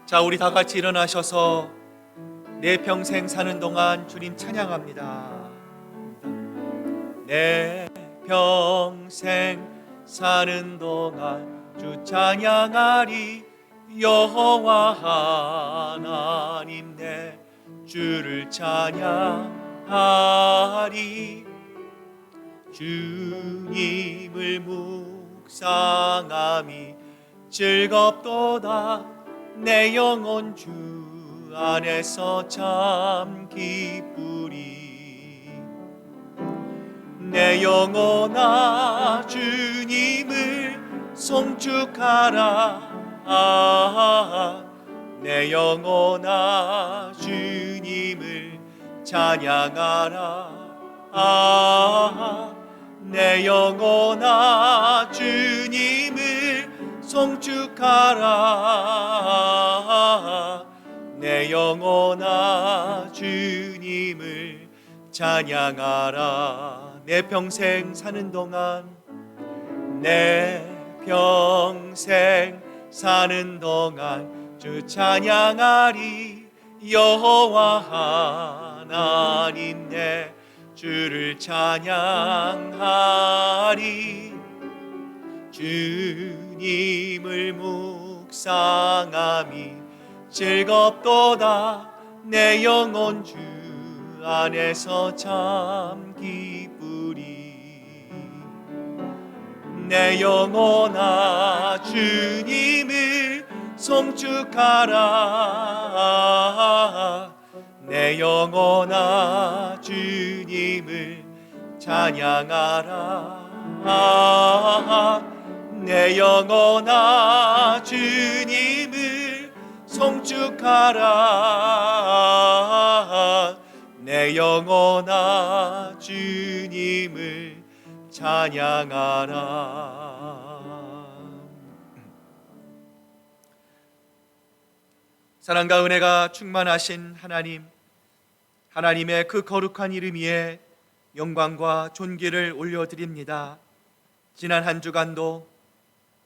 자, 우리 다 같이 일어나셔서 내 평생 사는 동안 주님 찬양합니다. 내 평생 사는 동안 주 찬양하리. 여호와 하나님 내 주를 찬양하리. 주님을 묵상함이 즐겁도다. 내 영혼 주 안에서 참 기쁘리. 내 영혼아 주님을 송축하라. 내 영혼아 주님을 찬양하라. 내 영혼아 주님을 송축하라. 내 영혼아 주님을 찬양하라. 내 평생 사는 동안, 내 평생 사는 동안 주 찬양하리. 여호와 하나님 내 주를 찬양하리. 주님을 묵상함이 즐겁도다. 내 영혼 주 안에서 참 기쁘리. 내 영혼아 주님을 송축하라. 내 영혼아 주님을 찬양하라. 내 영혼아 주님을 송축하라. 내 영혼아 주님을 찬양하라. 사랑과 은혜가 충만하신 하나님, 하나님의 그 거룩한 이름 위에 영광과 존귀를 올려드립니다. 지난 한 주간도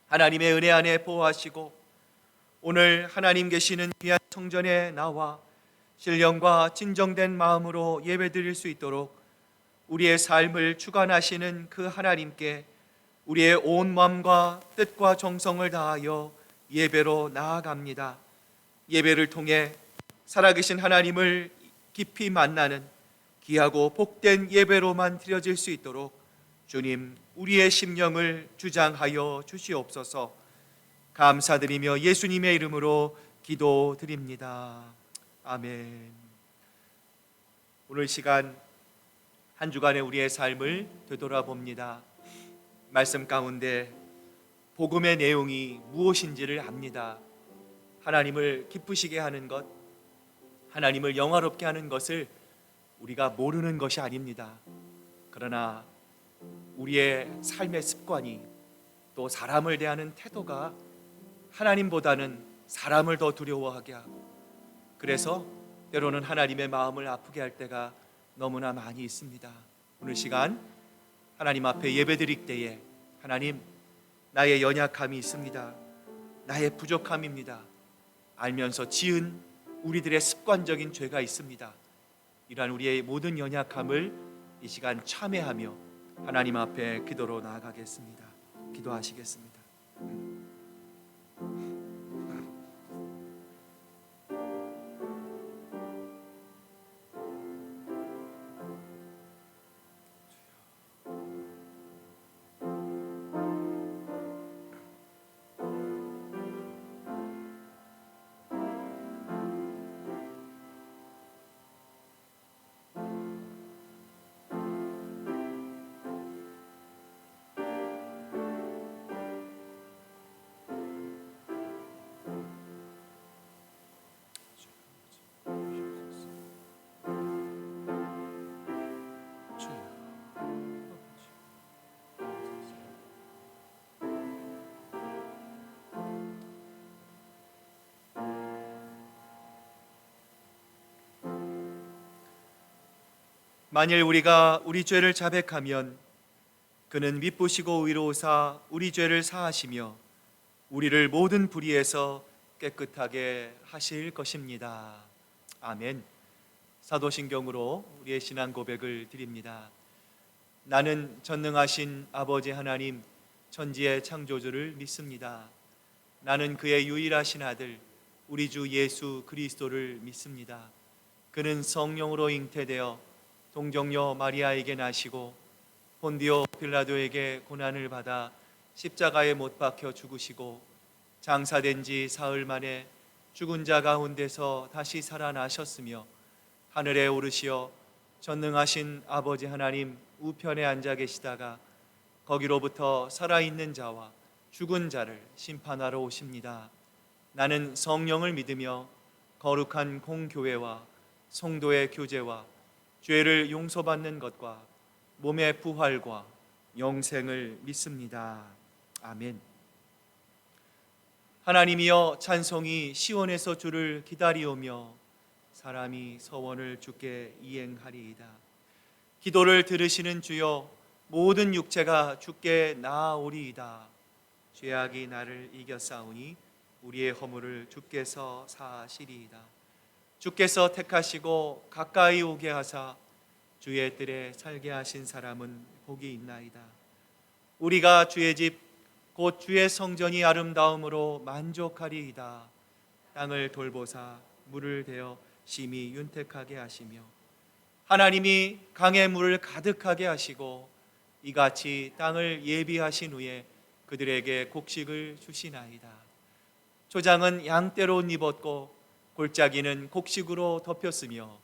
하나님의 은혜 안에 보호하시고 오늘 하나님 계시는 귀한 성전에 나와 신령과 진정된 마음으로 예배드릴 수 있도록 우리의 삶을 주관하시는 그 하나님께 우리의 온 마음과 뜻과 정성을 다하여 예배로 나아갑니다. 예배를 통해 살아계신 하나님을 깊이 만나는 귀하고 복된 예배로만 드려질 수 있도록 주님, 우리의 심령을 주장하여 주시옵소서. 감사드리며 예수님의 이름으로 기도드립니다. 아멘. 오늘 시간 한 주간의 우리의 삶을 되돌아봅니다. 말씀 가운데 복음의 내용이 무엇인지를 압니다. 하나님을 기쁘시게 하는 것, 하나님을 영화롭게 하는 것을 우리가 모르는 것이 아닙니다. 그러나 우리의 삶의 습관이, 또 사람을 대하는 태도가 하나님보다는 사람을 더 두려워하게 하고, 그래서 때로는 하나님의 마음을 아프게 할 때가 너무나 많이 있습니다. 오늘 시간 하나님 앞에 예배드릴 때에 하나님, 나의 연약함이 있습니다. 나의 부족함입니다. 알면서 지은 우리들의 습관적인 죄가 있습니다. 이러한 우리의 모든 연약함을 이 시간 참회하며 하나님 앞에 기도로 나아가겠습니다. 기도하시겠습니다. 만일 우리가 우리 죄를 자백하면 그는 미쁘시고 의로우사 우리 죄를 사하시며 우리를 모든 불의에서 깨끗하게 하실 것입니다. 아멘. 사도신경으로 우리의 신앙 고백을 드립니다. 나는 전능하신 아버지 하나님 천지의 창조주를 믿습니다. 나는 그의 유일하신 아들 우리 주 예수 그리스도를 믿습니다. 그는 성령으로 잉태되어 동정녀 마리아에게 나시고 본디오 빌라도에게 고난을 받아 십자가에 못 박혀 죽으시고 장사된 지 사흘 만에 죽은 자 가운데서 다시 살아나셨으며 하늘에 오르시어 전능하신 아버지 하나님 우편에 앉아 계시다가 거기로부터 살아있는 자와 죽은 자를 심판하러 오십니다. 나는 성령을 믿으며 거룩한 공교회와 성도의 교제와 죄를 용서받는 것과 몸의 부활과 영생을 믿습니다. 아멘. 하나님이여 찬송이 시온에서 주를 기다리오며 사람이 서원을 주께 이행하리이다. 기도를 들으시는 주여 모든 육체가 주께 나아오리이다. 죄악이 나를 이겨싸우니 우리의 허물을 주께서 사하시리이다. 주께서 택하시고 가까이 오게 하사 주의 뜰에 살게 하신 사람은 복이 있나이다. 우리가 주의 집 곧 주의 성전이 아름다움으로 만족하리이다. 땅을 돌보사 물을 대어 심히 윤택하게 하시며 하나님이 강의 물을 가득하게 하시고 이같이 땅을 예비하신 후에 그들에게 곡식을 주시나이다. 초장은 양떼로 옷 입었고 골짜기는 곡식으로 덮였으며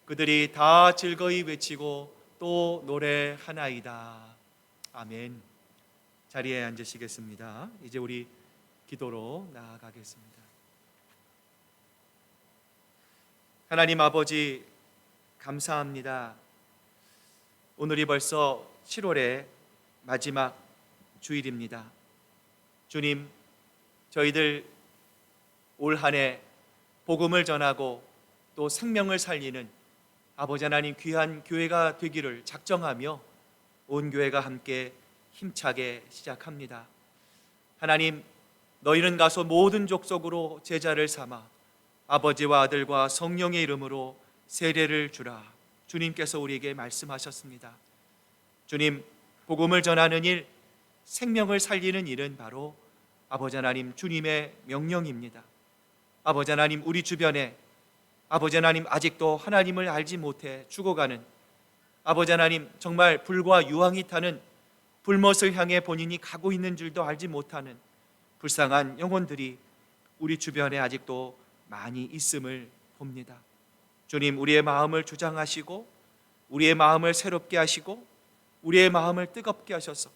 그들이 다 즐거이 외치고 또 노래하나이다. 아멘. 자리에 앉으시겠습니다. 이제 우리 기도로 나아가겠습니다. 하나님 아버지 감사합니다. 오늘이 벌써 7월의 마지막 주일입니다. 주님, 저희들 올 한 해 복음을 전하고 또 생명을 살리는 아버지 하나님 귀한 교회가 되기를 작정하며 온 교회가 함께 힘차게 시작합니다. 하나님, 너희는 가서 모든 족속으로 제자를 삼아 아버지와 아들과 성령의 이름으로 세례를 주라. 주님께서 우리에게 말씀하셨습니다. 주님, 복음을 전하는 일, 생명을 살리는 일은 바로 아버지 하나님 주님의 명령입니다. 아버지 하나님, 우리 주변에 아버지 하나님 아직도 하나님을 알지 못해 죽어가는 아버지 하나님 정말 불과 유황이 타는 불못을 향해 본인이 가고 있는 줄도 알지 못하는 불쌍한 영혼들이 우리 주변에 아직도 많이 있음을 봅니다. 주님, 우리의 마음을 주장하시고 우리의 마음을 새롭게 하시고 우리의 마음을 뜨겁게 하셔서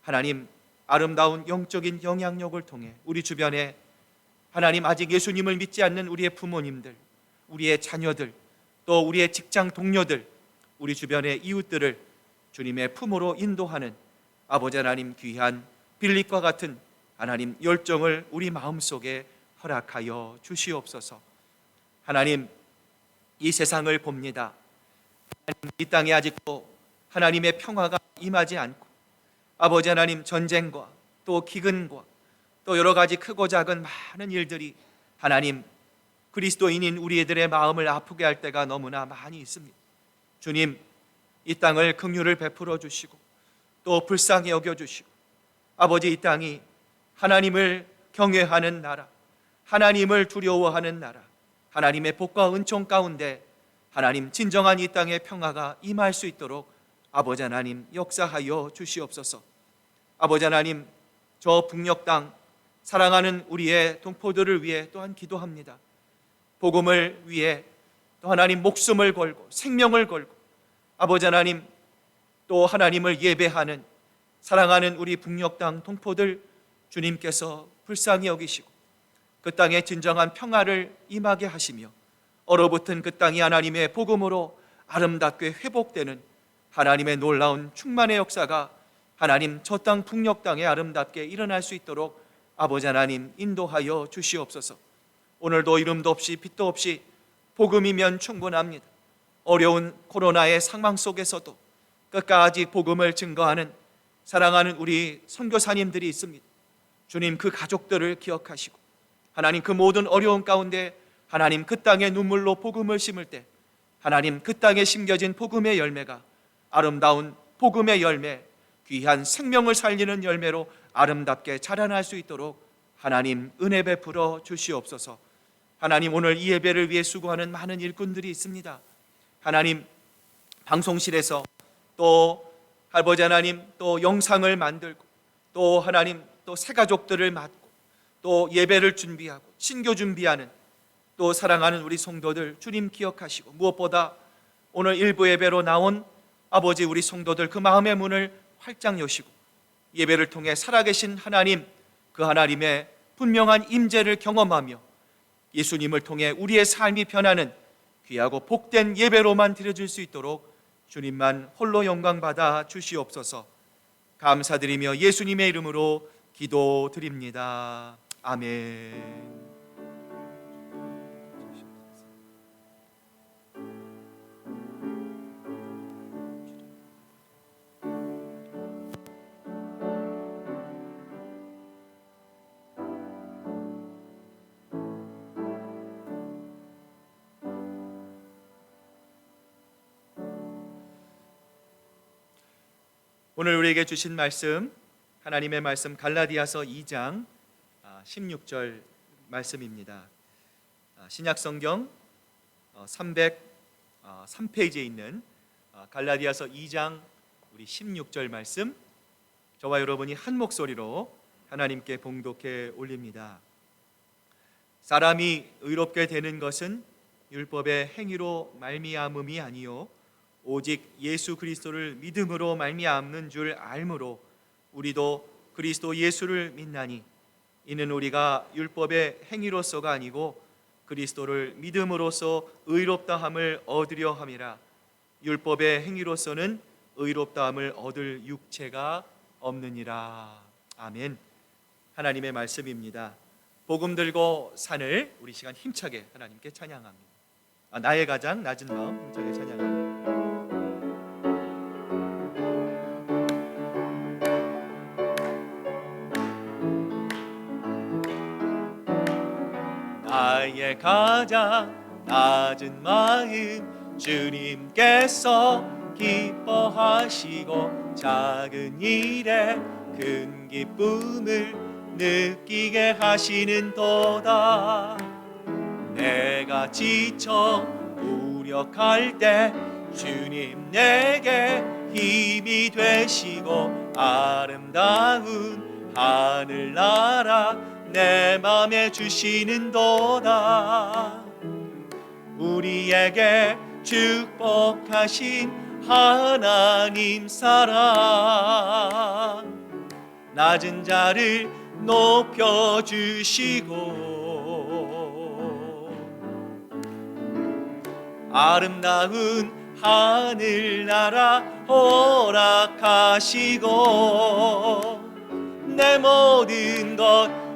하나님 아름다운 영적인 영향력을 통해 우리 주변에 하나님 아직 예수님을 믿지 않는 우리의 부모님들, 우리의 자녀들, 또 우리의 직장 동료들, 우리 주변의 이웃들을 주님의 품으로 인도하는 아버지 하나님 귀한 빌립과 같은 하나님 열정을 우리 마음속에 허락하여 주시옵소서. 하나님, 이 세상을 봅니다. 하나님, 이 땅에 아직도 하나님의 평화가 임하지 않고 아버지 하나님 전쟁과 또 기근과 또 여러 가지 크고 작은 많은 일들이 하나님 그리스도인인 우리들의 마음을 아프게 할 때가 너무나 많이 있습니다. 주님, 이 땅을 긍휼을 베풀어 주시고 또 불쌍히 여겨주시고 아버지 이 땅이 하나님을 경외하는 나라, 하나님을 두려워하는 나라, 하나님의 복과 은총 가운데 하나님 진정한 이 땅의 평화가 임할 수 있도록 아버지 하나님 역사하여 주시옵소서. 아버지 하나님, 저 북녘 땅 사랑하는 우리의 동포들을 위해 또한 기도합니다. 복음을 위해 또 하나님 목숨을 걸고 생명을 걸고 아버지 하나님 또 하나님을 예배하는 사랑하는 우리 북녘 땅 동포들 주님께서 불쌍히 여기시고 그 땅에 진정한 평화를 임하게 하시며 얼어붙은 그 땅이 하나님의 복음으로 아름답게 회복되는 하나님의 놀라운 충만의 역사가 하나님 저 땅 북녘 땅에 아름답게 일어날 수 있도록 아버지 하나님 인도하여 주시옵소서. 오늘도 이름도 없이 빛도 없이 복음이면 충분합니다. 어려운 코로나의 상황 속에서도 끝까지 복음을 증거하는 사랑하는 우리 선교사님들이 있습니다. 주님, 그 가족들을 기억하시고 하나님 그 모든 어려움 가운데 하나님 그 땅에 눈물로 복음을 심을 때 하나님 그 땅에 심겨진 복음의 열매가 아름다운 복음의 열매, 귀한 생명을 살리는 열매로 아름답게 자라날 수 있도록 하나님 은혜 베풀어 주시옵소서. 하나님 오늘 이 예배를 위해 수고하는 많은 일꾼들이 있습니다. 하나님 방송실에서 또 아버지 하나님 또 영상을 만들고 또 하나님 또 새가족들을 맡고 또 예배를 준비하고 신교 준비하는 또 사랑하는 우리 성도들 주님 기억하시고 무엇보다 오늘 일부 예배로 나온 아버지 우리 성도들 그 마음의 문을 활짝 여시고 예배를 통해 살아계신 하나님 그 하나님의 분명한 임재를 경험하며 예수님을 통해 우리의 삶이 변하는 귀하고 복된 예배로만 드려질 수 있도록 주님만 홀로 영광받아 주시옵소서. 감사드리며 예수님의 이름으로 기도드립니다. 아멘. 오늘 우리에게 주신 말씀 하나님의 말씀 갈라디아서 2장 16절 말씀입니다. 신약성경 303페이지에 있는 갈라디아서 2장 우리 16절 말씀 저와 여러분이 한 목소리로 하나님께 봉독해 올립니다. 사람이 의롭게 되는 것은 율법의 행위로 말미암음이 아니요 오직 예수 그리스도를 믿음으로 말미암는 줄 알므로 우리도 그리스도 예수를 믿나니 이는 우리가 율법의 행위로서가 아니고 그리스도를 믿음으로써 의롭다함을 얻으려 함이라. 율법의 행위로서는 의롭다함을 얻을 육체가 없느니라. 아멘. 하나님의 말씀입니다. 복음 들고 산을 우리 시간 힘차게 하나님께 찬양합니다. 나의 가장 낮은 마음 힘차게 찬양합니다. 나의 가장 낮은 마음 주님께서 기뻐하시고 작은 일에 큰 기쁨을 느끼게 하시는 도다. 내가 지쳐 무력할 때 주님 내게 힘이 되시고 아름다운 하늘나라 내 맘에 주시는 도다. 우리에게 축복하신 하나님 사랑 낮은 자를 높여주시고 아름다운 하늘나라 허락하시고 내 모든 것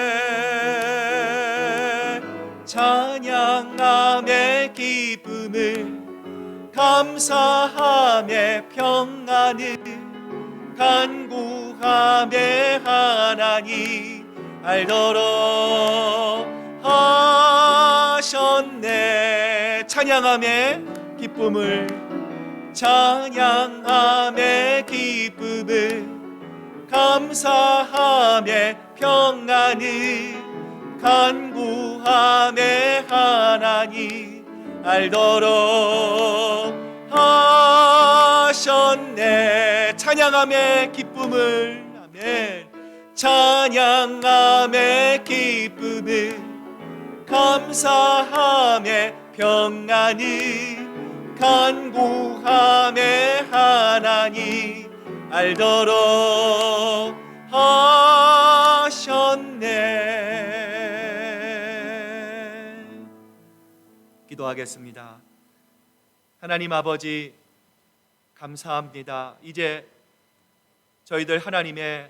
예비하시네. 찬양함의 기쁨을 감사함의 평안을 간구함의 하나님 알도록 하셨네. 찬양함의 기쁨을 찬양함의 기쁨을 감사함의 평안을 간구함의 하나님 알도록 하셨네. 찬양함의 기쁨을 아멘. 찬양함의 기쁨을 감사함의 평안을 간구함의 하나님 알도록 하셨네. 기도하겠습니다. 하나님 아버지 감사합니다. 이제 저희들 하나님의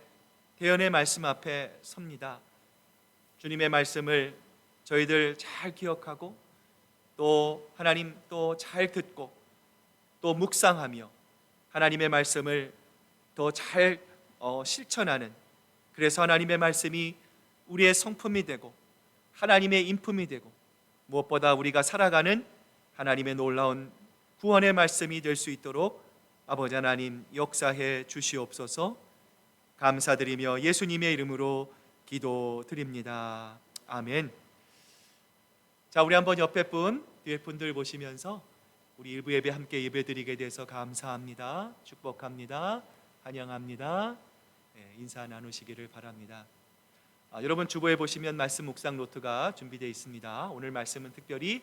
대언의 말씀 앞에 섭니다. 주님의 말씀을 저희들 잘 기억하고 또 하나님 또 잘 듣고 또 묵상하며 하나님의 말씀을 더 잘 실천하는 그래서 하나님의 말씀이 우리의 성품이 되고 하나님의 인품이 되고 무엇보다 우리가 살아가는 하나님의 놀라운 구원의 말씀이 될 수 있도록 아버지 하나님 역사해 주시옵소서. 감사드리며 예수님의 이름으로 기도드립니다. 아멘. 자, 우리 한번 옆에 분, 뒤에 분들 보시면서 우리 일부 예배 함께 예배드리게 돼서 감사합니다. 축복합니다. 환영합니다. 인사 나누시기를 바랍니다. 여러분 주보에 보시면 말씀 묵상 노트가 준비되어 있습니다. 오늘 말씀은 특별히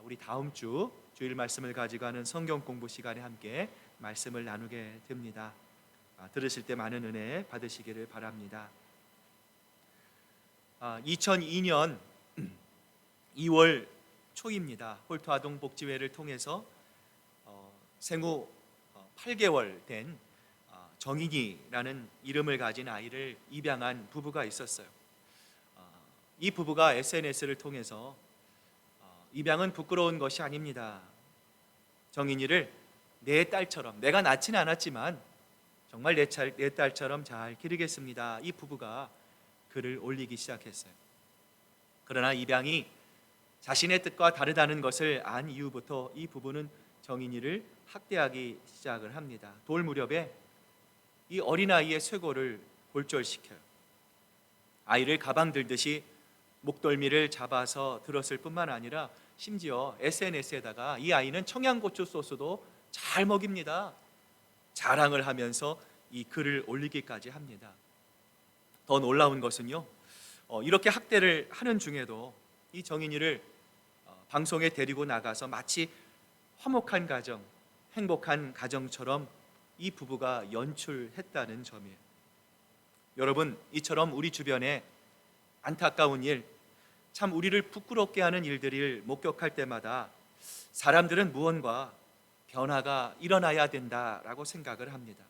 우리 다음 주 주일 말씀을 가지고 하는 성경 공부 시간에 함께 말씀을 나누게 됩니다. 들으실 때 많은 은혜 받으시기를 바랍니다. 2002년 2월 초입니다. 홀토아동 복지회를 통해서 생후 8개월 된 정인이라는 이름을 가진 아이를 입양한 부부가 있었어요. 이 부부가 SNS를 통해서 입양은 부끄러운 것이 아닙니다. 정인이를 내 딸처럼, 내가 낳지는 않았지만 정말 내 딸처럼 잘 기르겠습니다. 이 부부가 글을 올리기 시작했어요. 그러나 입양이 자신의 뜻과 다르다는 것을 안 이후부터 이 부부는 정인이를 학대하기 시작을 합니다. 돌 무렵에 이 어린아이의 쇄골을 골절시켜요. 아이를 가방 들듯이 목덜미를 잡아서 들었을 뿐만 아니라 심지어 SNS에다가 이 아이는 청양고추 소스도 잘 먹입니다. 자랑을 하면서 이 글을 올리기까지 합니다. 더 놀라운 것은요, 이렇게 학대를 하는 중에도 이 정인이를 방송에 데리고 나가서 마치 화목한 가정, 행복한 가정처럼 이 부부가 연출했다는 점이에요. 여러분, 이처럼 우리 주변에 안타까운 일, 참 우리를 부끄럽게 하는 일들을 목격할 때마다 사람들은 무언가 변화가 일어나야 된다라고 생각을 합니다.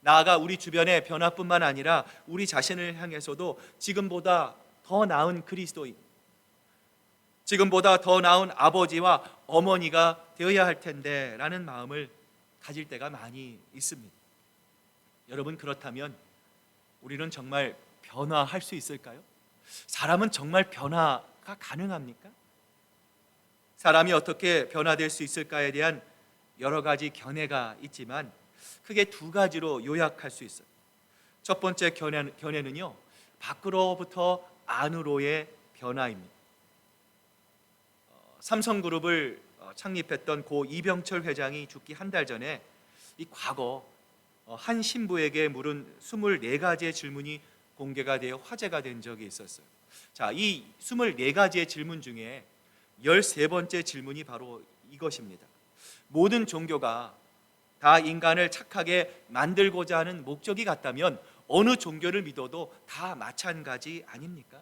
나아가 우리 주변의 변화뿐만 아니라 우리 자신을 향해서도 지금보다 더 나은 그리스도인, 지금보다 더 나은 아버지와 어머니가 되어야 할 텐데 라는 마음을 가질 때가 많이 있습니다. 여러분, 그렇다면 우리는 정말 변화할 수 있을까요? 사람은 정말 변화가 가능합니까? 사람이 어떻게 변화될 수 있을까에 대한 여러 가지 견해가 있지만 크게 두 가지로 요약할 수 있어요. 첫 번째 견해는요, 밖으로부터 안으로의 변화입니다. 삼성그룹을 창립했던 고 이병철 회장이 죽기 한 달 전에 이 과거 한 신부에게 물은 24가지의 질문이 공개가 되어 화제가 된 적이 있었어요. 자, 이 24가지의 질문 중에 13번째 질문이 바로 이것입니다. 모든 종교가 다 인간을 착하게 만들고자 하는 목적이 같다면 어느 종교를 믿어도 다 마찬가지 아닙니까?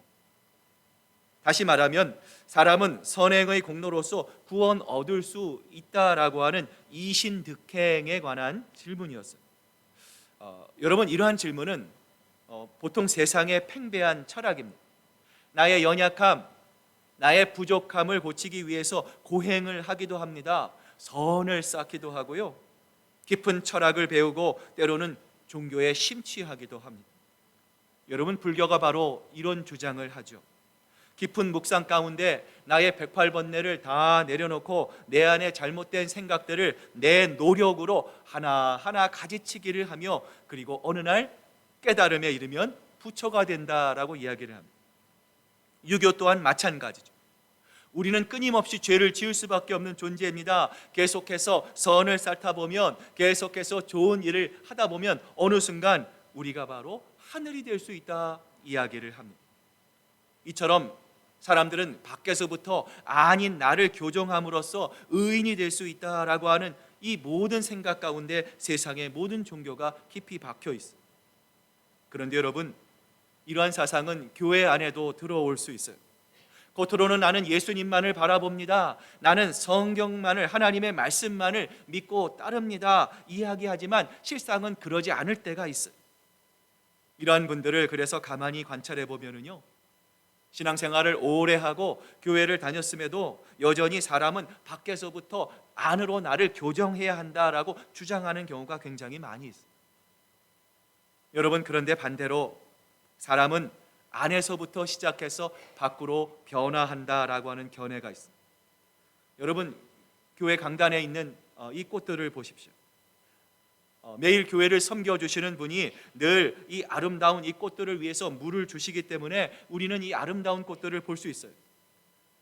다시 말하면 사람은 선행의 공로로서 구원 얻을 수 있다라고 하는 이신득행에 관한 질문이었어요. 여러분, 이러한 질문은 보통 세상의 팽배한 철학입니다. 나의 연약함, 나의 부족함을 고치기 위해서 고행을 하기도 합니다. 선을 쌓기도 하고요, 깊은 철학을 배우고 때로는 종교에 심취하기도 합니다. 여러분, 불교가 바로 이런 주장을 하죠. 깊은 묵상 가운데 나의 108번뇌를 다 내려놓고 내 안에 잘못된 생각들을 내 노력으로 하나하나 가지치기를 하며 그리고 어느 날 깨달음에 이르면 부처가 된다라고 이야기를 합니다. 유교 또한 마찬가지죠. 우리는 끊임없이 죄를 지을 수밖에 없는 존재입니다. 계속해서 선을 쌓다 보면, 계속해서 좋은 일을 하다 보면 어느 순간 우리가 바로 하늘이 될 수 있다 이야기를 합니다. 이처럼 사람들은 밖에서부터 아닌 나를 교정함으로써 의인이 될 수 있다라고 하는 이 모든 생각 가운데 세상의 모든 종교가 깊이 박혀 있어요. 그런데 여러분, 이러한 사상은 교회 안에도 들어올 수 있어요. 겉으로는 나는 예수님만을 바라봅니다, 나는 성경만을, 하나님의 말씀만을 믿고 따릅니다 이야기하지만 실상은 그러지 않을 때가 있어요. 이러한 분들을 그래서 가만히 관찰해 보면요, 신앙생활을 오래 하고 교회를 다녔음에도 여전히 사람은 밖에서부터 안으로 나를 교정해야 한다라고 주장하는 경우가 굉장히 많이 있어요. 여러분, 그런데 반대로 사람은 안에서부터 시작해서 밖으로 변화한다라고 하는 견해가 있습니다. 여러분, 교회 강단에 있는 이 꽃들을 보십시오. 매일 교회를 섬겨주시는 분이 늘 이 아름다운 이 꽃들을 위해서 물을 주시기 때문에 우리는 이 아름다운 꽃들을 볼 수 있어요.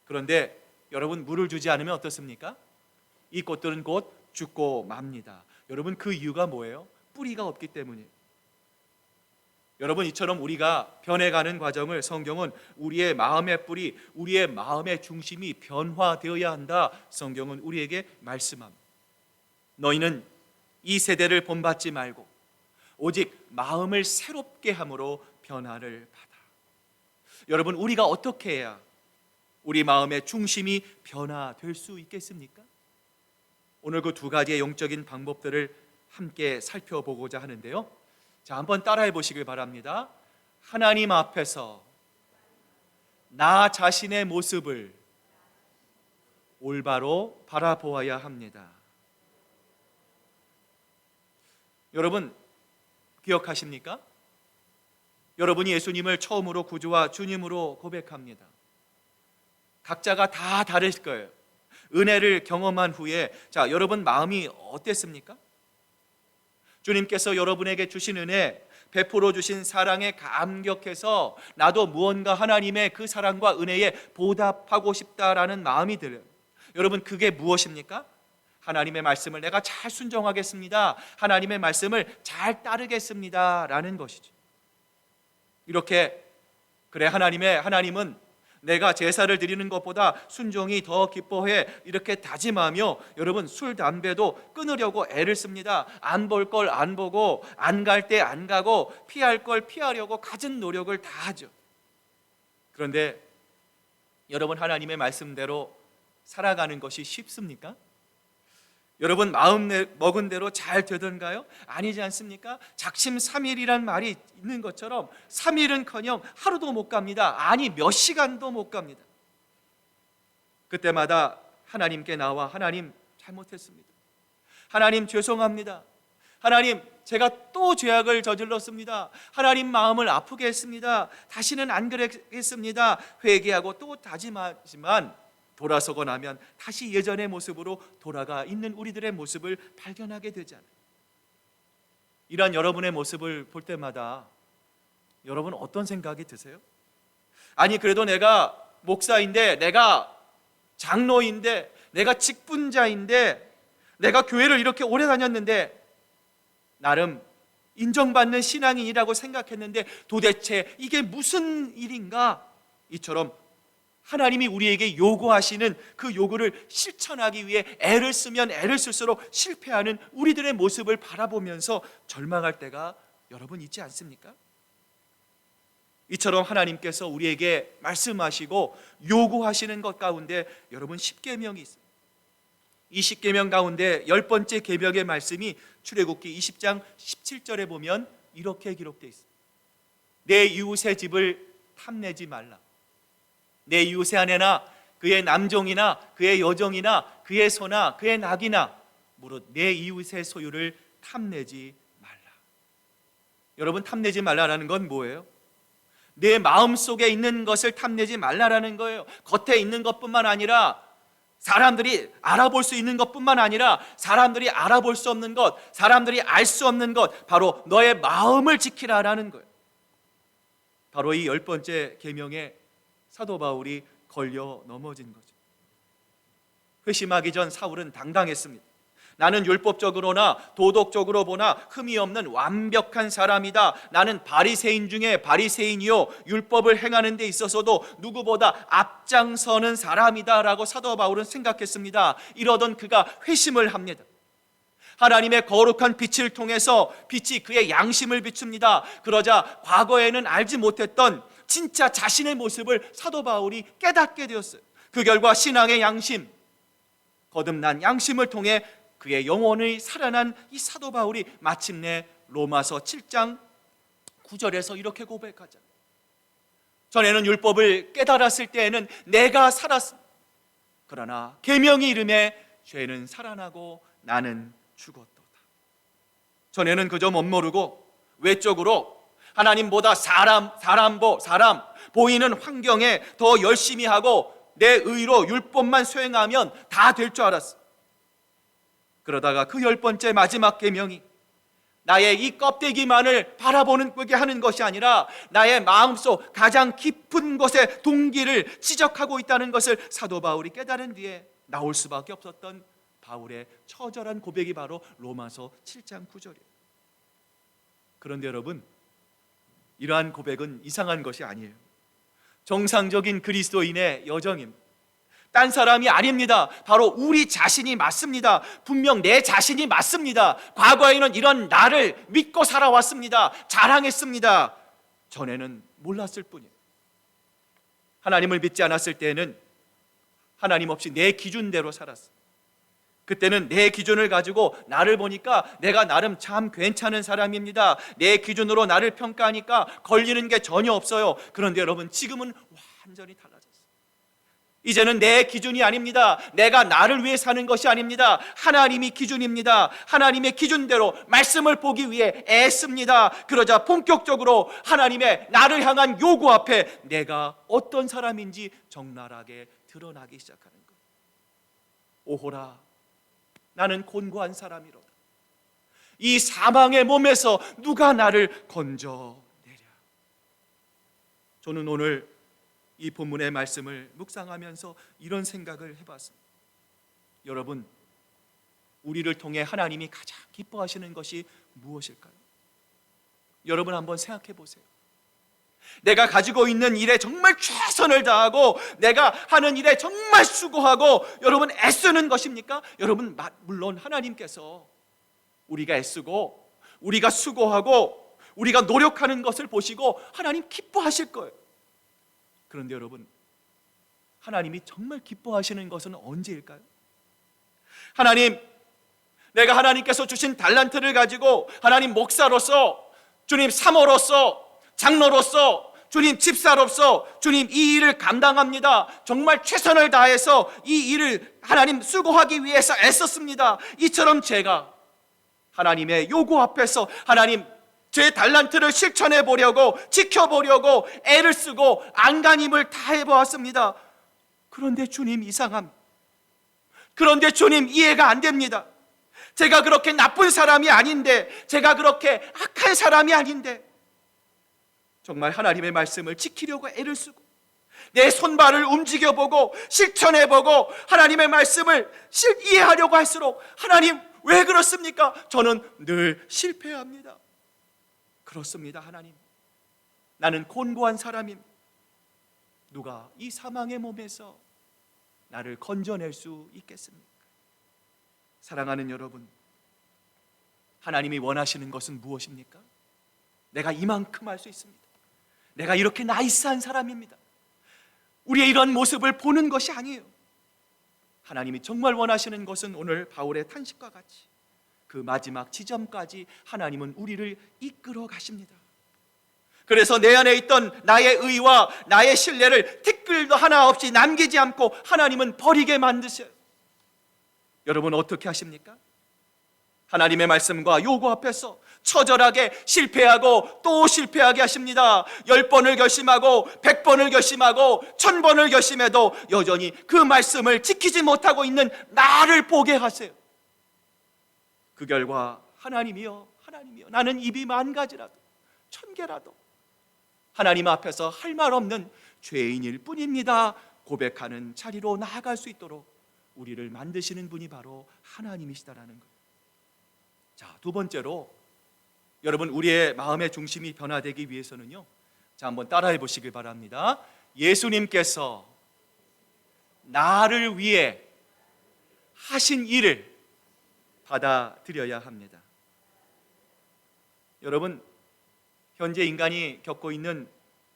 그런데 여러분, 물을 주지 않으면 어떻습니까? 이 꽃들은 곧 죽고 맙니다. 여러분, 그 이유가 뭐예요? 뿌리가 없기 때문이에요. 여러분, 이처럼 우리가 변해가는 과정을 성경은 우리의 마음의 뿌리, 우리의 마음의 중심이 변화되어야 한다, 성경은 우리에게 말씀합니다. 너희는 이 세대를 본받지 말고 오직 마음을 새롭게 함으로 변화를 받아. 여러분, 우리가 어떻게 해야 우리 마음의 중심이 변화될 수 있겠습니까? 오늘 그 두 가지의 영적인 방법들을 함께 살펴보고자 하는데요. 자, 한번 따라해 보시길 바랍니다. 하나님 앞에서 나 자신의 모습을 올바로 바라보아야 합니다. 여러분, 기억하십니까? 여러분이 예수님을 처음으로 구주와 주님으로 고백합니다. 각자가 다 다를 거예요. 은혜를 경험한 후에 자, 여러분 마음이 어땠습니까? 주님께서 여러분에게 주신 은혜, 베풀어 주신 사랑에 감격해서 나도 무언가 하나님의 그 사랑과 은혜에 보답하고 싶다라는 마음이 들어요. 여러분, 그게 무엇입니까? 하나님의 말씀을 내가 잘 순종하겠습니다, 하나님의 말씀을 잘 따르겠습니다 라는 것이죠. 이렇게 그래, 하나님은 내가 제사를 드리는 것보다 순종이 더 기뻐해, 이렇게 다짐하며 여러분, 술, 담배도 끊으려고 애를 씁니다. 안 볼 걸 안 보고, 안 갈 때 안 가고, 피할 걸 피하려고 갖은 노력을 다 하죠. 그런데 여러분, 하나님의 말씀대로 살아가는 것이 쉽습니까? 여러분, 마음 먹은 대로 잘 되던가요? 아니지 않습니까? 작심삼일이란 말이 있는 것처럼 3일은커녕 하루도 못 갑니다. 아니, 몇 시간도 못 갑니다. 그때마다 하나님께 나와 하나님 잘못했습니다, 하나님 죄송합니다, 하나님 제가 또 죄악을 저질렀습니다, 하나님 마음을 아프게 했습니다, 다시는 안 그러겠습니다 회개하고 또 다짐하지만 돌아서고 나면 다시 예전의 모습으로 돌아가 있는 우리들의 모습을 발견하게 되잖아요. 이러한 여러분의 모습을 볼 때마다 여러분 어떤 생각이 드세요? 아니, 그래도 내가 목사인데, 내가 장로인데, 내가 직분자인데, 내가 교회를 이렇게 오래 다녔는데, 나름 인정받는 신앙인이라고 생각했는데 도대체 이게 무슨 일인가? 이처럼 하나님이 우리에게 요구하시는 그 요구를 실천하기 위해 애를 쓰면 애를 쓸수록 실패하는 우리들의 모습을 바라보면서 절망할 때가 여러분 있지 않습니까? 이처럼 하나님께서 우리에게 말씀하시고 요구하시는 것 가운데 여러분 10계명이 있습니다. 이 10계명 가운데 10번째 계명의 말씀이 출애굽기 20장 17절에 보면 이렇게 기록되어 있습니다. 내 이웃의 집을 탐내지 말라. 내 이웃의 아내나 그의 남종이나 그의 여종이나 그의 소나 그의 낙이나 무릇 내 이웃의 소유를 탐내지 말라. 여러분, 탐내지 말라라는 건 뭐예요? 내 마음속에 있는 것을 탐내지 말라라는 거예요. 겉에 있는 것뿐만 아니라 사람들이 알아볼 수 있는 것뿐만 아니라 사람들이 알아볼 수 없는 것, 사람들이 알 수 없는 것, 바로 너의 마음을 지키라라는 거예요. 바로 이 10번째 계명에 사도 바울이 걸려 넘어진 거죠. 회심하기 전 사울은 당당했습니다. 나는 율법적으로나 도덕적으로 보나 흠이 없는 완벽한 사람이다. 나는 바리새인 중에 바리새인이요 율법을 행하는 데 있어서도 누구보다 앞장서는 사람이다 라고 사도 바울은 생각했습니다. 이러던 그가 회심을 합니다. 하나님의 거룩한 빛을 통해서 빛이 그의 양심을 비춥니다. 그러자 과거에는 알지 못했던 진짜 자신의 모습을 사도 바울이 깨닫게 되었어요. 그 결과 신앙의 양심, 거듭난 양심을 통해 그의 영혼이 살아난 이 사도 바울이 마침내 로마서 7장 9절에서 이렇게 고백하잖아요. 전에는 율법을 깨달았을 때에는 내가 살았습니다. 그러나 계명이 이름에 죄는 살아나고 나는 죽었도다. 전에는 그저 멋모르고 외적으로 하나님보다 사람 보이는 환경에 더 열심히 하고 내 의로 율법만 수행하면 다 될 줄 알았어. 그러다가 그 10번째 마지막 계명이 나의 이 껍데기만을 바라보게 하는 것이 아니라 나의 마음속 가장 깊은 곳의 동기를 지적하고 있다는 것을 사도 바울이 깨달은 뒤에 나올 수밖에 없었던 바울의 처절한 고백이 바로 로마서 7장 9절이에요. 그런데 여러분, 이러한 고백은 이상한 것이 아니에요. 정상적인 그리스도인의 여정입니다. 딴 사람이 아닙니다. 바로 우리 자신이 맞습니다. 분명 내 자신이 맞습니다. 과거에는 이런 나를 믿고 살아왔습니다. 자랑했습니다. 전에는 몰랐을 뿐이에요. 하나님을 믿지 않았을 때에는 하나님 없이 내 기준대로 살았어요. 그때는 내 기준을 가지고 나를 보니까 내가 나름 참 괜찮은 사람입니다. 내 기준으로 나를 평가하니까 걸리는 게 전혀 없어요. 그런데 여러분, 지금은 완전히 달라졌어요. 이제는 내 기준이 아닙니다. 내가 나를 위해 사는 것이 아닙니다. 하나님이 기준입니다. 하나님의 기준대로 말씀을 보기 위해 애씁니다. 그러자 본격적으로 하나님의 나를 향한 요구 앞에 내가 어떤 사람인지 적나라하게 드러나기 시작하는 것. 오호라, 나는 곤고한 사람이로다. 이 사망의 몸에서 누가 나를 건져내랴. 저는 오늘 이 본문의 말씀을 묵상하면서 이런 생각을 해봤습니다. 여러분, 우리를 통해 하나님이 가장 기뻐하시는 것이 무엇일까요? 여러분 한번 생각해 보세요. 내가 가지고 있는 일에 정말 최선을 다하고 내가 하는 일에 정말 수고하고 여러분 애쓰는 것입니까? 여러분, 물론 하나님께서 우리가 애쓰고 우리가 수고하고 우리가 노력하는 것을 보시고 하나님 기뻐하실 거예요. 그런데 여러분, 하나님이 정말 기뻐하시는 것은 언제일까요? 하나님, 내가 하나님께서 주신 달란트를 가지고 하나님 목사로서, 주님 사모로서, 장로로서, 주님 집사로서 주님 이 일을 감당합니다. 정말 최선을 다해서 이 일을 하나님 수고하기 위해서 애썼습니다. 이처럼 제가 하나님의 요구 앞에서 하나님 제 달란트를 실천해 보려고, 지켜보려고 애를 쓰고 안간힘을 다해 보았습니다. 그런데 주님, 이상함. 그런데 주님, 이해가 안 됩니다. 제가 그렇게 나쁜 사람이 아닌데, 제가 그렇게 악한 사람이 아닌데 정말 하나님의 말씀을 지키려고 애를 쓰고 내 손발을 움직여보고 실천해보고 하나님의 말씀을 이해하려고 할수록 하나님 왜 그렇습니까? 저는 늘 실패합니다. 그렇습니다. 하나님, 나는 곤고한 사람입니다. 누가 이 사망의 몸에서 나를 건져낼 수 있겠습니까? 사랑하는 여러분, 하나님이 원하시는 것은 무엇입니까? 내가 이만큼 할 수 있습니다. 내가 이렇게 나이스한 사람입니다. 우리의 이런 모습을 보는 것이 아니에요. 하나님이 정말 원하시는 것은 오늘 바울의 탄식과 같이 그 마지막 지점까지 하나님은 우리를 이끌어 가십니다. 그래서 내 안에 있던 나의 의와 나의 신뢰를 티끌도 하나 없이 남기지 않고 하나님은 버리게 만드셔요. 여러분 어떻게 하십니까? 하나님의 말씀과 요구 앞에서 처절하게 실패하고 또 실패하게 하십니다. 10번을 결심하고 100번을 결심하고 1000번을 결심해도 여전히 그 말씀을 지키지 못하고 있는 나를 보게 하세요. 그 결과 하나님이여, 하나님이여, 나는 입이 10,000가지라도 1000개라도 하나님 앞에서 할 말 없는 죄인일 뿐입니다 고백하는 자리로 나아갈 수 있도록 우리를 만드시는 분이 바로 하나님이시다라는 거예요. 자, 두 번째로 여러분, 우리의 마음의 중심이 변화되기 위해서는요, 자, 한번 따라해 보시길 바랍니다. 예수님께서 나를 위해 하신 일을 받아들여야 합니다. 여러분, 현재 인간이 겪고 있는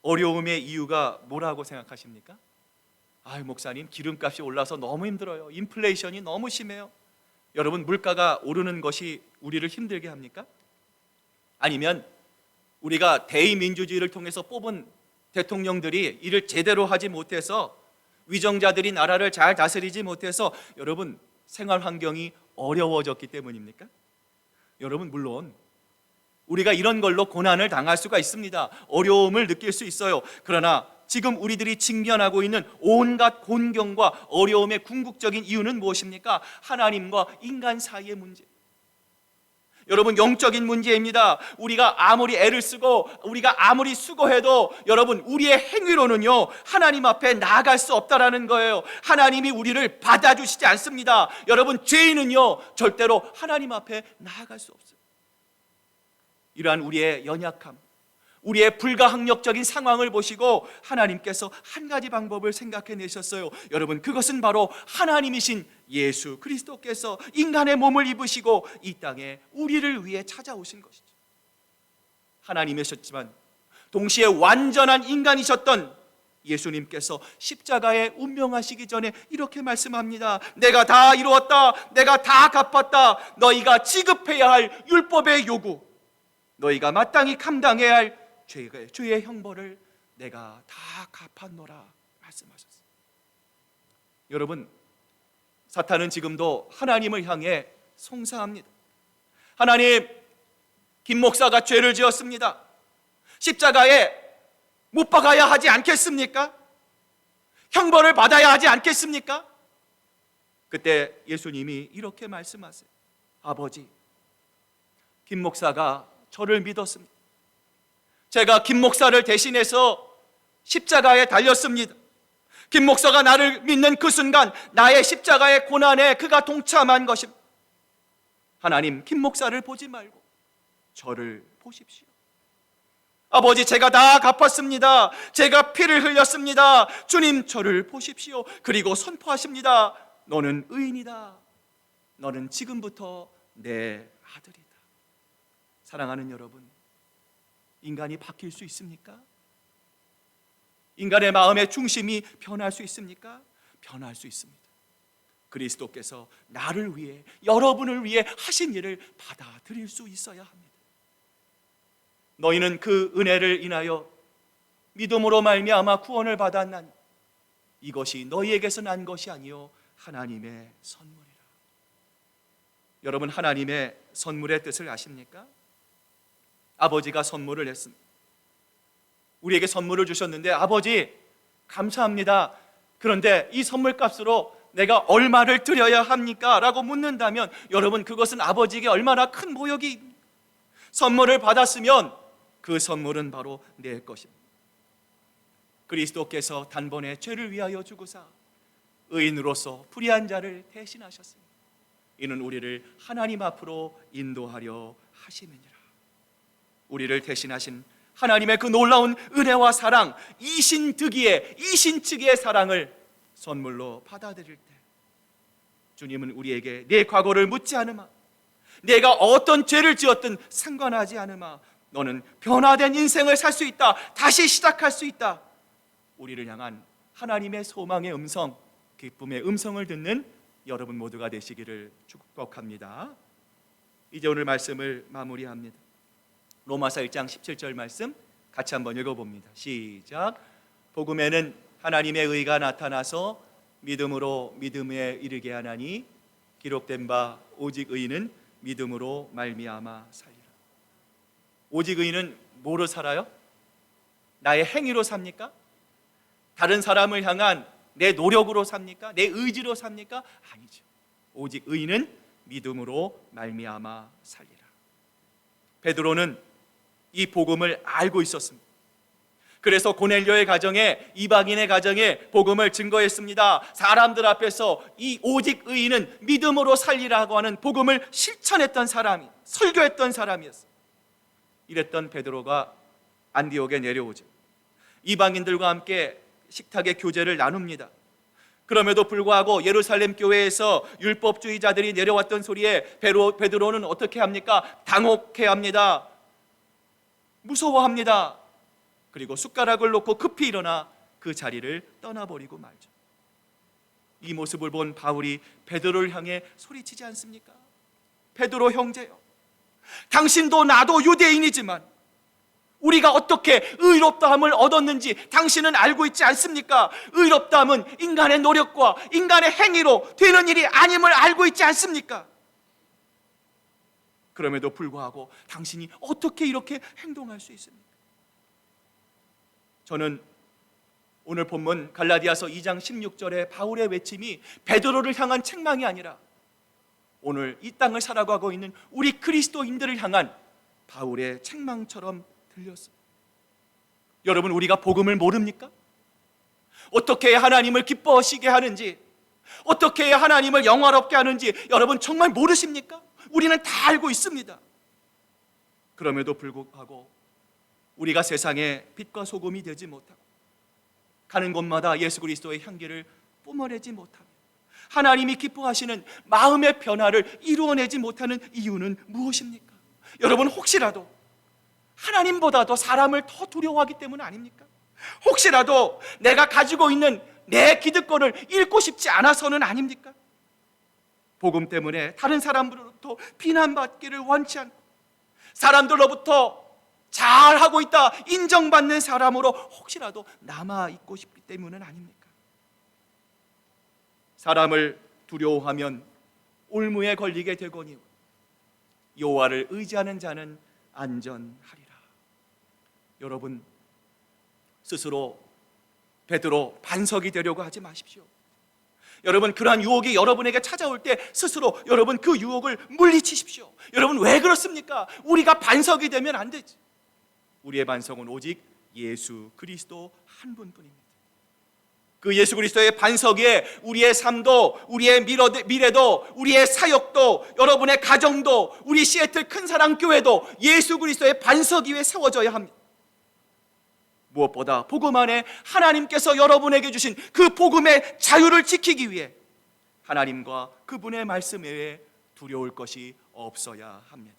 어려움의 이유가 뭐라고 생각하십니까? 아유, 목사님, 기름값이 올라서 너무 힘들어요. 인플레이션이 너무 심해요. 여러분, 물가가 오르는 것이 우리를 힘들게 합니까? 아니면 우리가 대의민주주의를 통해서 뽑은 대통령들이 일을 제대로 하지 못해서, 위정자들이 나라를 잘 다스리지 못해서 여러분 생활 환경이 어려워졌기 때문입니까? 여러분, 물론 우리가 이런 걸로 고난을 당할 수가 있습니다. 어려움을 느낄 수 있어요. 그러나 지금 우리들이 직면하고 있는 온갖 곤경과 어려움의 궁극적인 이유는 무엇입니까? 하나님과 인간 사이의 문제. 여러분, 영적인 문제입니다. 우리가 아무리 애를 쓰고 우리가 아무리 수고해도 여러분, 우리의 행위로는요 하나님 앞에 나아갈 수 없다라는 거예요. 하나님이 우리를 받아주시지 않습니다. 여러분, 죄인은요 절대로 하나님 앞에 나아갈 수 없어요. 이러한 우리의 연약함, 우리의 불가항력적인 상황을 보시고 하나님께서 한 가지 방법을 생각해 내셨어요. 여러분, 그것은 바로 하나님이신 예수 그리스도께서 인간의 몸을 입으시고 이 땅에 우리를 위해 찾아오신 것이죠. 하나님이셨지만 동시에 완전한 인간이셨던 예수님께서 십자가에 운명하시기 전에 이렇게 말씀합니다. 내가 다 이루었다. 내가 다 갚았다. 너희가 지급해야 할 율법의 요구, 너희가 마땅히 감당해야 할 죄의 형벌을 내가 다 갚았노라 말씀하셨어요. 여러분, 사탄은 지금도 하나님을 향해 송사합니다. 하나님, 김 목사가 죄를 지었습니다. 십자가에 못 박아야 하지 않겠습니까? 형벌을 받아야 하지 않겠습니까? 그때 예수님이 이렇게 말씀하세요. 아버지, 김 목사가 저를 믿었습니다. 제가 김 목사를 대신해서 십자가에 달렸습니다. 김 목사가 나를 믿는 그 순간 나의 십자가의 고난에 그가 동참한 것입니다. 하나님, 김 목사를 보지 말고 저를 보십시오. 아버지, 제가 다 갚았습니다. 제가 피를 흘렸습니다. 주님, 저를 보십시오. 그리고 선포하십니다. 너는 의인이다. 너는 지금부터 내 아들이다. 사랑하는 여러분, 인간이 바뀔 수 있습니까? 인간의 마음의 중심이 변할 수 있습니까? 변할 수 있습니다. 그리스도께서 나를 위해, 여러분을 위해 하신 일을 받아들일 수 있어야 합니다. 너희는 그 은혜를 인하여 믿음으로 말미암아 구원을 받았나니 이것이 너희에게서 난 것이 아니요 하나님의 선물이라. 여러분, 하나님의 선물의 뜻을 아십니까? 아버지가 선물을 했습니다. 우리에게 선물을 주셨는데, 아버지 감사합니다. 그런데 이 선물값으로 내가 얼마를 드려야 합니까? 라고 묻는다면 여러분, 그것은 아버지에게 얼마나 큰 모욕이, 선물을 받았으면 그 선물은 바로 내 것입니다. 그리스도께서 단번에 죄를 위하여 죽으사 의인으로서 불의한 자를 대신하셨습니다. 이는 우리를 하나님 앞으로 인도하려 하심이니라. 우리를 대신하신 하나님의 그 놀라운 은혜와 사랑, 이신득이의, 이신측의 사랑을 선물로 받아들일 때 주님은 우리에게 내 과거를 묻지 않으마, 내가 어떤 죄를 지었든 상관하지 않으마, 너는 변화된 인생을 살 수 있다, 다시 시작할 수 있다, 우리를 향한 하나님의 소망의 음성, 기쁨의 음성을 듣는 여러분 모두가 되시기를 축복합니다. 이제 오늘 말씀을 마무리합니다. 로마서 1장 17절 말씀 같이 한번 읽어봅니다. 시작. 복음에는 하나님의 의가 나타나서 믿음으로 믿음에 이르게 하나니 기록된 바 오직 의인은 믿음으로 말미암아 살리라. 오직 의인은 뭐로 살아요? 나의 행위로 삽니까? 다른 사람을 향한 내 노력으로 삽니까? 내 의지로 삽니까? 아니죠. 오직 의인은 믿음으로 말미암아 살리라. 베드로는 이 복음을 알고 있었습니다. 그래서 고넬료의 가정에, 이방인의 가정에 복음을 증거했습니다. 사람들 앞에서 이 오직 의인은 믿음으로 살리라고 하는 복음을 실천했던 사람이, 설교했던 사람이었어요. 이랬던 베드로가 안디옥에 내려오죠. 이방인들과 함께 식탁의 교제를 나눕니다. 그럼에도 불구하고 예루살렘 교회에서 율법주의자들이 내려왔던 소리에 베드로는 어떻게 합니까? 당혹해합니다. 무서워합니다. 그리고 숟가락을 놓고 급히 일어나 그 자리를 떠나버리고 말죠. 이 모습을 본 바울이 베드로를 향해 소리치지 않습니까? 베드로 형제요, 당신도 나도 유대인이지만 우리가 어떻게 의롭다함을 얻었는지 당신은 알고 있지 않습니까? 의롭다함은 인간의 노력과 인간의 행위로 되는 일이 아님을 알고 있지 않습니까? 그럼에도 불구하고 당신이 어떻게 이렇게 행동할 수 있습니까? 저는 오늘 본문 갈라디아서 2장 16절의 바울의 외침이 베드로를 향한 책망이 아니라 오늘 이 땅을 살아가고 있는 우리 그리스도인들을 향한 바울의 책망처럼 들렸습니다. 여러분, 우리가 복음을 모릅니까? 어떻게 해야 하나님을 기뻐하시게 하는지, 어떻게 해야 하나님을 영화롭게 하는지 여러분 정말 모르십니까? 우리는 다 알고 있습니다. 그럼에도 불구하고 우리가 세상의 빛과 소금이 되지 못하고 가는 곳마다 예수 그리스도의 향기를 뿜어내지 못하며 하나님이 기뻐하시는 마음의 변화를 이루어내지 못하는 이유는 무엇입니까? 여러분, 혹시라도 하나님보다 더 사람을 더 두려워하기 때문 아닙니까? 혹시라도 내가 가지고 있는 내 기득권을 잃고 싶지 않아서는 아닙니까? 복음 때문에 다른 사람들로부터 비난받기를 원치 않고 사람들로부터 잘하고 있다 인정받는 사람으로 혹시라도 남아있고 싶기 때문은 아닙니까? 사람을 두려워하면 올무에 걸리게 되거니와 여호와를 의지하는 자는 안전하리라. 여러분, 스스로 베드로 반석이 되려고 하지 마십시오. 여러분, 그러한 유혹이 여러분에게 찾아올 때 스스로 여러분 그 유혹을 물리치십시오. 여러분, 왜 그렇습니까? 우리가 반석이 되면 안 되지. 우리의 반석은 오직 예수 그리스도 한 분뿐입니다. 그 예수 그리스도의 반석 위에 우리의 삶도, 우리의 미래도, 우리의 사역도, 여러분의 가정도, 우리 시애틀 큰사랑 교회도 예수 그리스도의 반석 위에 세워져야 합니다. 무엇보다 복음 안에 하나님께서 여러분에게 주신 그 복음의 자유를 지키기 위해 하나님과 그분의 말씀 외에 두려울 것이 없어야 합니다.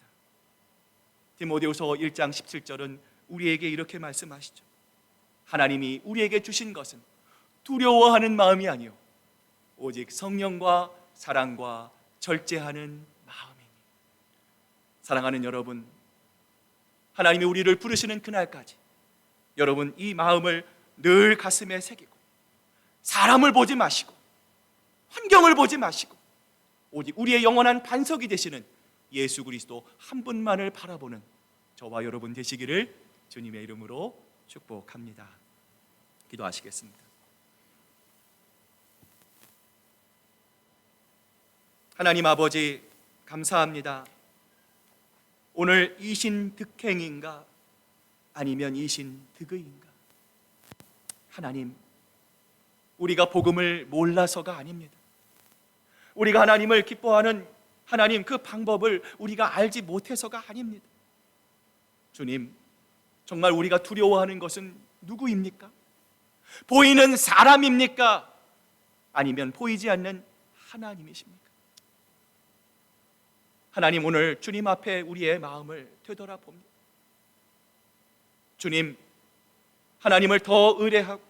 디모데후서 1장 17절은 우리에게 이렇게 말씀하시죠. 하나님이 우리에게 주신 것은 두려워하는 마음이 아니요 오직 성령과 사랑과 절제하는 마음이니. 사랑하는 여러분, 하나님이 우리를 부르시는 그날까지 여러분 이 마음을 늘 가슴에 새기고 사람을 보지 마시고 환경을 보지 마시고 오직 우리의 영원한 반석이 되시는 예수 그리스도 한 분만을 바라보는 저와 여러분 되시기를 주님의 이름으로 축복합니다. 기도하시겠습니다. 하나님 아버지, 감사합니다. 오늘 이신득행인가 아니면 이신득의인가? 하나님, 우리가 복음을 몰라서가 아닙니다. 우리가 하나님을 기뻐하는 하나님 그 방법을 우리가 알지 못해서가 아닙니다. 주님, 정말 우리가 두려워하는 것은 누구입니까? 보이는 사람입니까? 아니면 보이지 않는 하나님이십니까? 하나님, 오늘 주님 앞에 우리의 마음을 되돌아봅니다. 주님, 하나님을 더 의뢰하고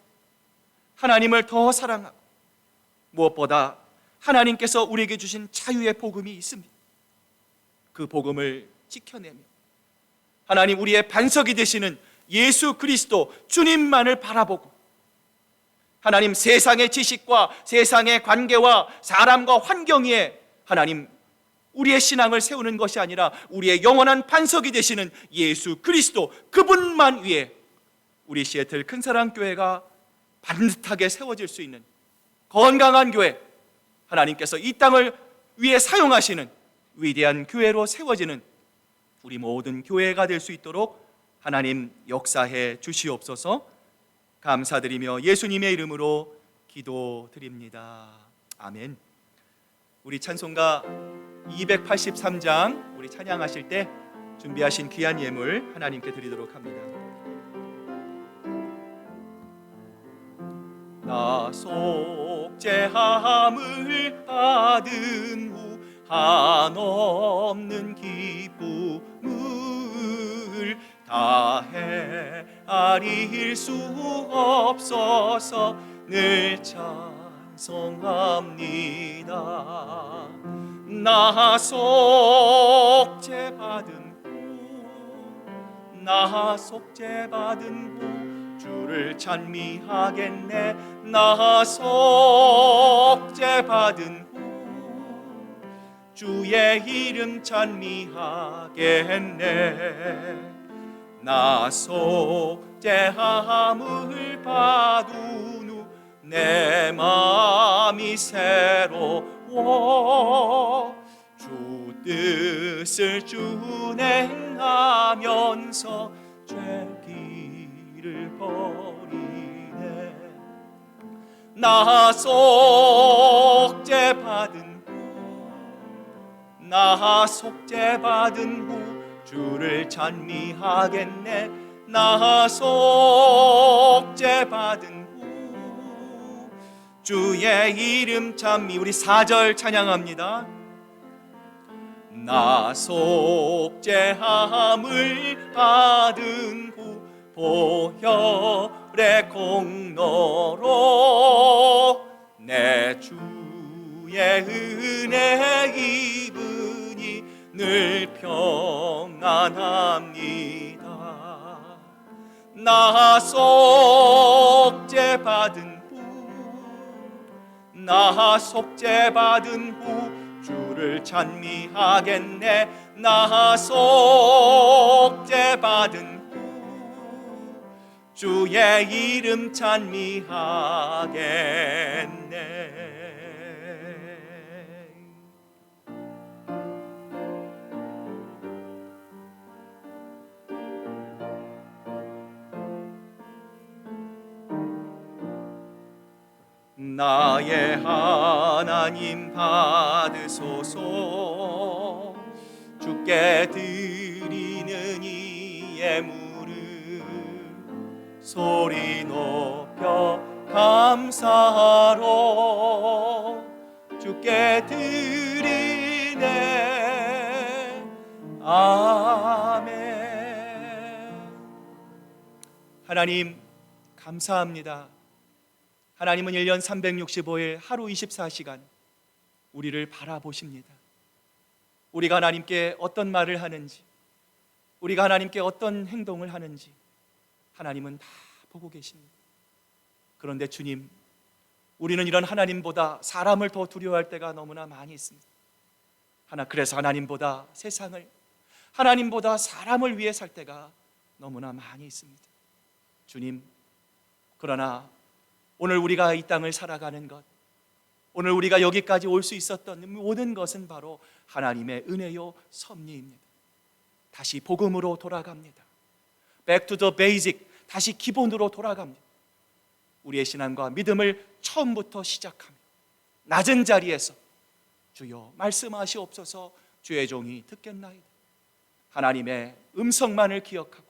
하나님을 더 사랑하고 무엇보다 하나님께서 우리에게 주신 자유의 복음이 있습니다. 그 복음을 지켜내며 하나님 우리의 반석이 되시는 예수 그리스도 주님만을 바라보고 하나님 세상의 지식과 세상의 관계와 사람과 환경 위에 하나님 우리의 신앙을 세우는 것이 아니라 우리의 영원한 반석이 되시는 예수 그리스도 그분만 위에 우리 시애틀 큰사랑교회가 반듯하게 세워질 수 있는 건강한 교회, 하나님께서 이 땅을 위해 사용하시는 위대한 교회로 세워지는 우리 모든 교회가 될 수 있도록 하나님 역사해 주시옵소서. 감사드리며 예수님의 이름으로 기도드립니다. 아멘. 우리 찬송가 283장 우리 찬양하실 때 준비하신 귀한 예물 하나님께 드리도록 합니다. 나 속죄함을 받은 후 한없는 기쁨을 다해 아릴 수 없어서 늘 찬송합니다. 나 속죄받은 후 나 속죄받은 후 주를 찬미하겠네. 나 속죄받은 후 주의 이름 찬미하겠네. 나 속죄함을 받은 후 내 마음이 새로워 주 뜻을 준행하면서 죄길을 버리네. 나 속죄받은 후 주를 찬미하겠네. 나 속죄받은 후 주의 이름 찬미. 우리 4절 찬양합니다. 나 속죄함을 받은 후 보혈의 공로로 내 주의 은혜 입으니 늘 평안합니다. 나 속죄받은 후 주를 찬미하겠네. 나 속죄받은 후 주의 이름 찬미하겠네. 나의 하나님 받으소서. 주께 드리는 이 예물을 소리 높여 감사하러 주께 드리네. 아멘. 하나님 감사합니다. 하나님은 1년 365일 하루 24시간 우리를 바라보십니다. 우리가 하나님께 어떤 말을 하는지, 우리가 하나님께 어떤 행동을 하는지 하나님은 다 보고 계십니다. 그런데 주님, 우리는 이런 하나님보다 사람을 더 두려워할 때가 너무나 많이 있습니다. 그래서 하나님보다 세상을, 하나님보다 사람을 위해 살 때가 너무나 많이 있습니다. 주님, 그러나 오늘 우리가 이 땅을 살아가는 것, 오늘 우리가 여기까지 올 수 있었던 모든 것은 바로 하나님의 은혜요 섭리입니다. 다시 복음으로 돌아갑니다. Back to the basic, 다시 기본으로 돌아갑니다. 우리의 신앙과 믿음을 처음부터 시작합니다. 낮은 자리에서 주여 말씀하시옵소서. 주의 종이 듣겠나이다. 하나님의 음성만을 기억하고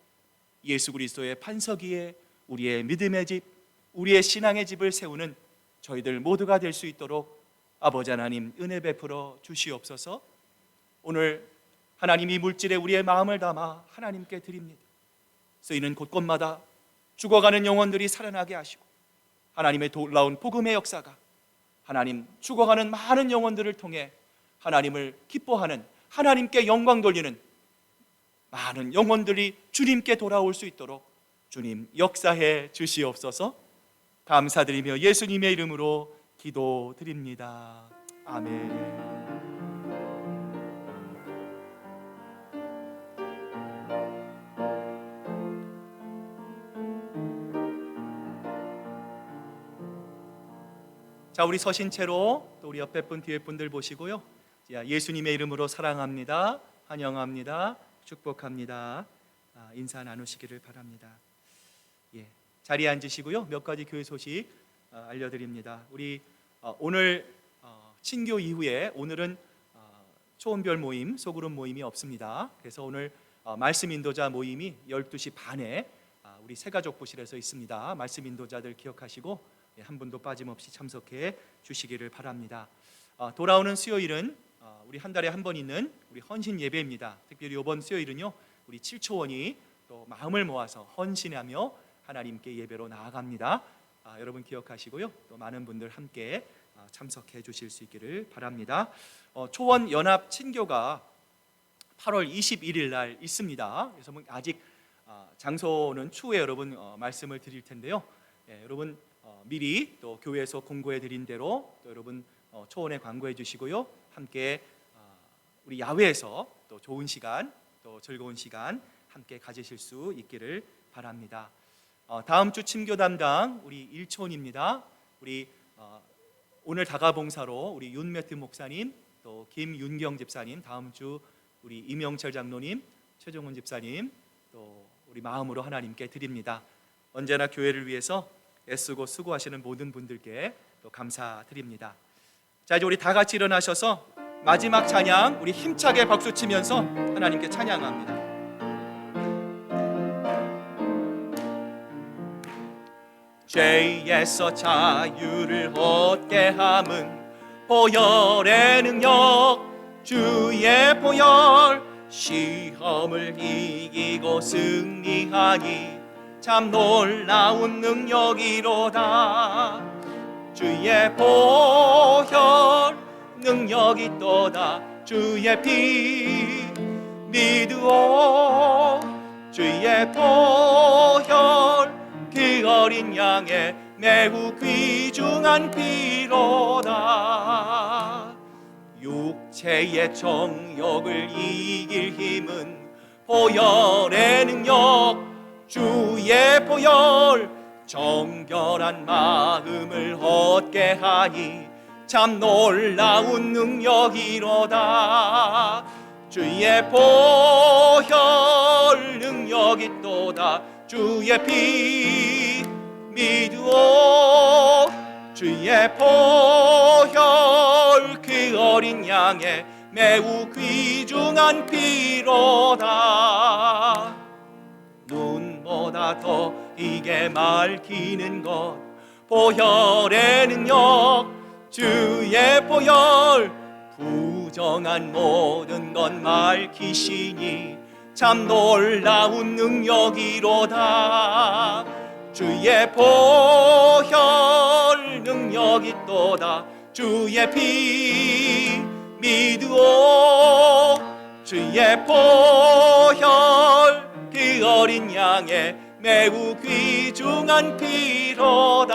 예수 그리스도의 반석 위에 우리의 믿음의 집, 우리의 신앙의 집을 세우는 저희들 모두가 될 수 있도록 아버지 하나님 은혜 베풀어 주시옵소서. 오늘 하나님이 물질에 우리의 마음을 담아 하나님께 드립니다. 쓰이는 곳곳마다 죽어가는 영혼들이 살아나게 하시고 하나님의 놀라운 복음의 역사가 하나님 죽어가는 많은 영혼들을 통해 하나님을 기뻐하는, 하나님께 영광 돌리는 많은 영혼들이 주님께 돌아올 수 있도록 주님 역사해 주시옵소서. 감사드리며 예수님의 이름으로 기도드립니다. 아멘. 자, 우리 서신 채로 또 우리 옆에 분 뒤에 분들 보시고요. 예수님의 이름으로 사랑합니다, 환영합니다, 축복합니다. 인사 나누시기를 바랍니다. 예, 자리에 앉으시고요. 몇 가지 교회 소식 알려드립니다. 우리 오늘 친교 이후에 오늘은 초원별 모임, 소그룹 모임이 없습니다. 그래서 오늘 말씀 인도자 모임이 12시 반에 우리 새가족부실에서 있습니다. 말씀 인도자들 기억하시고 한 분도 빠짐없이 참석해 주시기를 바랍니다. 돌아오는 수요일은 우리 한 달에 한 번 있는 우리 헌신 예배입니다. 특별히 이번 수요일은요, 우리 7초원이 또 마음을 모아서 헌신하며 하나님께 예배로 나아갑니다. 여러분 기억하시고요. 또 많은 분들 함께 참석해 주실 수 있기를 바랍니다. 초원 연합 친교가 8월 21일 날 있습니다. 그래서 아직 장소는 추후에 여러분 말씀을 드릴 텐데요. 여러분 미리 또 교회에서 공고해 드린 대로 또 여러분 초원에 광고해 주시고요. 함께 우리 야외에서 또 좋은 시간, 또 즐거운 시간 함께 가지실 수 있기를 바랍니다. 다음 주 침교 담당 우리 일촌입니다. 우리 오늘 다가봉사로 우리 윤매트 목사님, 또 김윤경 집사님, 다음 주 우리 임영철 장로님, 최종훈 집사님, 또 우리 마음으로 하나님께 드립니다. 언제나 교회를 위해서 애쓰고 수고하시는 모든 분들께 또 감사드립니다. 자, 이제 우리 다 같이 일어나셔서 마지막 찬양 우리 힘차게 박수치면서 하나님께 찬양합니다. 죄에서 자유를 얻게 함은 보혈의 능력, 주의 보혈, 시험을 이기고 승리하니 참 놀라운 능력이로다. 주의 보혈 능력이 또다. 주의 피 믿으오. 주의 보혈 그 어린 양의 매우 귀중한 피로다. 육체의 정욕을 이길 힘은 보혈의 능력, 주의 보혈, 정결한 마음을 얻게 하니 참 놀라운 능력이로다. 주의 보혈 능력이 또다. 주의 피 믿으오. 주의 보혈 그 어린 양의 매우 귀중한 피로다. 눈보다 더 이게 밝히는 것 보혈의 능력, 주의 보혈 부정한 모든 것 밝히시니 참 놀라운 능력이로다. 주의 보혈 능력이 또다. 주의 피 믿으오. 주의 보혈 그 어린 양의 매우 귀중한 피로다.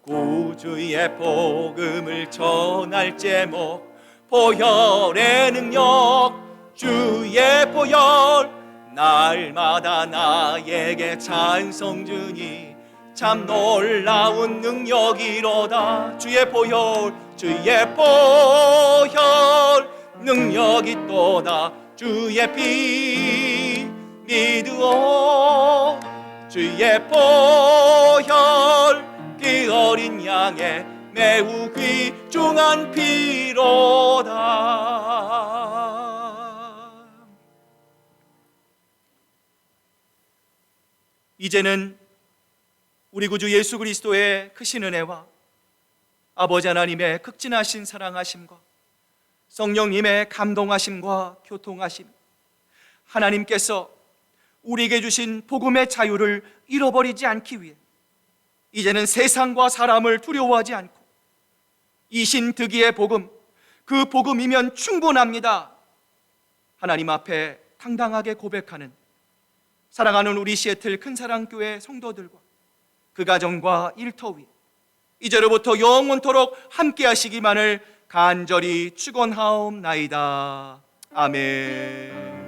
구주의 복음을 전할 제목 보혈의 능력, 주의 보혈 날마다 나에게 찬송 주니 참 놀라운 능력이로다. 주의 보혈, 주의 보혈 능력이 또다. 주의 피 믿으오. 주의 보혈 그 어린 양의 매우 귀중한 피로다. 이제는 우리 구주 예수 그리스도의 크신 은혜와 아버지 하나님의 극진하신 사랑하심과 성령님의 감동하심과 교통하심, 하나님께서 우리에게 주신 복음의 자유를 잃어버리지 않기 위해 이제는 세상과 사람을 두려워하지 않고 이신득이의 복음, 그 복음이면 충분합니다, 하나님 앞에 당당하게 고백하는 사랑하는 우리 시애틀 큰사랑교회 성도들과 그 가정과 일터 위 이제로부터 영원토록 함께 하시기만을 간절히 축원하옵나이다. 아멘.